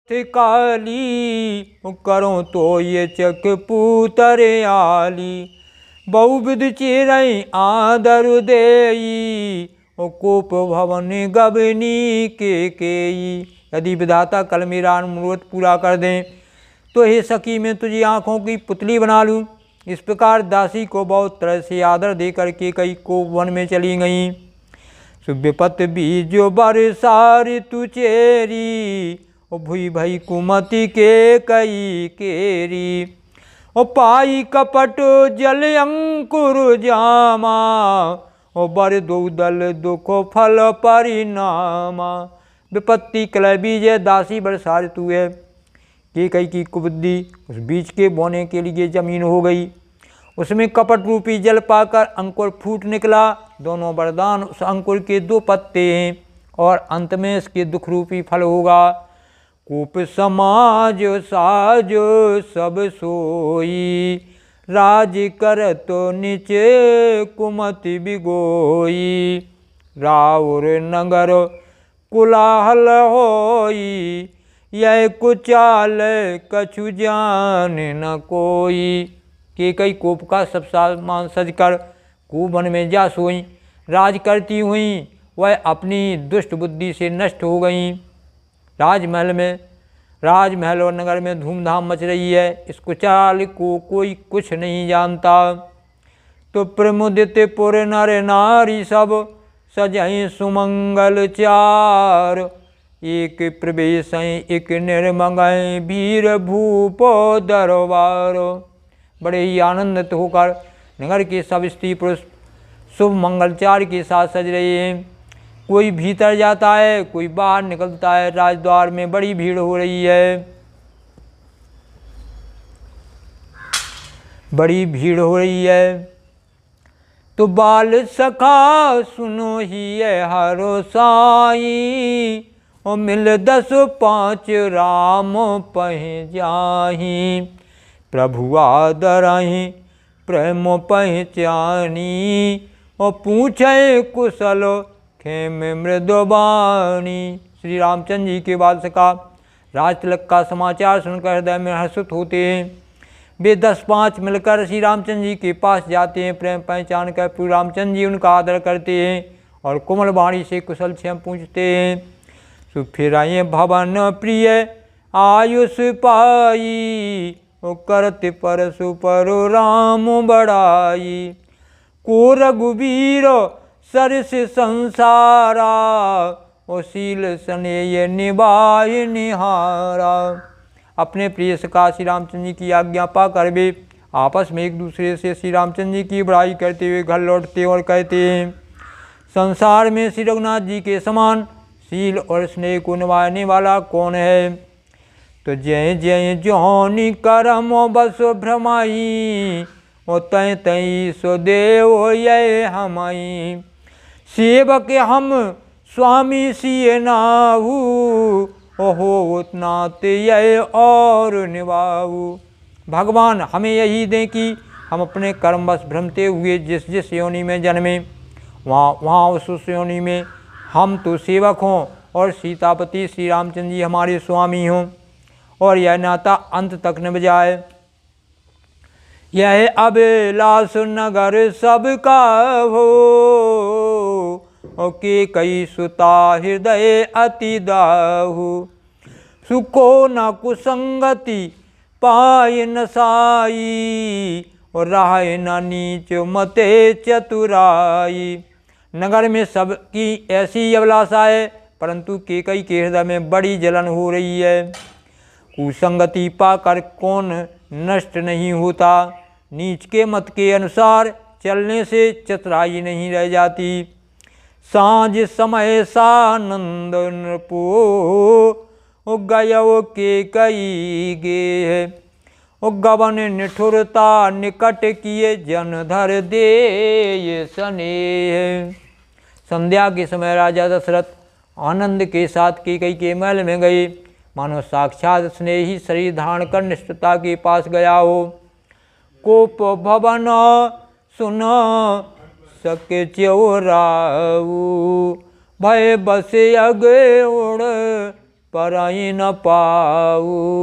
काली करो तो ये चक पूतरे आली, बहुविध चिरई आदर देई, कोप भवन गबनी के केई। यदि विधाता कल मेरा अनुरोध पूरा कर दें तो हे सखी मैं तुझे आँखों की पुतली बना लूँ। इस प्रकार दासी को बहुत तरह से आदर दे करके कई को वन में चली गई। सुविपत बीजो बरसार तु चेरी, भुई भई कुमति के कई केरी, पाई कपट जल अंकुर जामा, बर दो दल दुख फल परिणामा। विपत्ति कलह बीज दासी बरसार तू है कि कई की कुबुद्धि उस बीज के बोने के लिए जमीन हो गई। उसमें कपट रूपी जल पाकर अंकुर फूट निकला। दोनों वरदान उस अंकुर के 2 पत्ते हैं और अंत में इसके दुख रूपी फल होगा। कूप समाज साज सब सोई, राज कर तो नीचे कुमति बिगोई, राउर नगर कुलाहल होई, यह कुचाल कछु जान न कोई। के कई कोप का सब सामान सज कर कुवन में जा सोई। राज करती हुई वह अपनी दुष्ट बुद्धि से नष्ट हो गई। राजमहल और नगर में धूमधाम मच रही है। इस कुचाल को कोई कुछ नहीं जानता। तो प्रमुदित पुर नर नारी सब, सजहि सुमंगल चार, एक प्रवेश एक निर्मंगय वीर भूपो दरबार। बड़े ही आनंदित होकर नगर के सब स्त्री पुरुष शुभ मंगलचार के साथ सज रहे हैं। कोई भीतर जाता है, कोई बाहर निकलता है। राजद्वार में बड़ी भीड़ हो रही है, बड़ी भीड़ हो रही है। तो बाल सखा सुनो ही हरो साई, और मिल 10 5 राम पह जाही, प्रभु आदरहि प्रेम पहचानी, और पूछे कुशल खेम मृदुबानी। श्री रामचंद्र जी के बाद सका राज तिलक का समाचार सुनकर हृदय में हर्षित होते हैं। वे 10 5 मिलकर श्री रामचंद्र जी के पास जाते हैं। प्रेम पहचान कर प्रभु रामचंद्र जी उनका आदर करते हैं और कोमल वाणी से कुशल क्षेम पूछते हैं। सुफिराए भवन प्रिय आयुष पाई, करत परसु पर राम बड़ाई, को रघुवीर सरस संसारा, ओ शील स्नेह निभाय निहारा। अपने प्रिय सखा श्री रामचंद्र जी की आज्ञा पाकर वे आपस में एक दूसरे से श्री रामचंद्र जी की बड़ाई करते हुए घर लौटते और कहते हैं, संसार में श्री रघुनाथ जी के समान शील और स्नेह को निभाने वाला कौन है। तो जय जय जोनि करम बस भ्रमाई, ओ तय तय सुदेव ये हमाई, सेवक हम स्वामी सिय नाहू, ओहो नात ये और निभाऊ। भगवान हमें यही दें कि हम अपने कर्म बस भ्रमते हुए जिस जिस योनि में जन्मे वहाँ उस योनि में हम तो सेवक हों और सीतापति श्री रामचंद्र जी हमारे स्वामी हों, और यह नाता अंत तक न जाए। यह अभिलाष नगर सबका हो, के कई सुता हृदय अति दाहु, सुको न कुसंगति पाय न साई, और राय न नीच मते चतुराई। नगर में सबकी ऐसी अभिलाषा है, परंतु केकई के हृदय में बड़ी जलन हो रही है। कुसंगति पाकर कौन नष्ट नहीं होता। नीच के मत के अनुसार चलने से चतुराई नहीं रह जाती। सांझ समय सानंद नृपो, गयो के कई गे, गवन निठुरता निकट किए जन धर दे ये स्नेह। संध्या के समय राजा दशरथ आनंद के साथ कैकेयी के महल में गए, मानो साक्षात स्नेही शरीर धारण कर निष्ठता के पास गया हो। कोप भवन सुन सके च्योराऊ, भय बसे अगे उड़ पराई न पाऊ।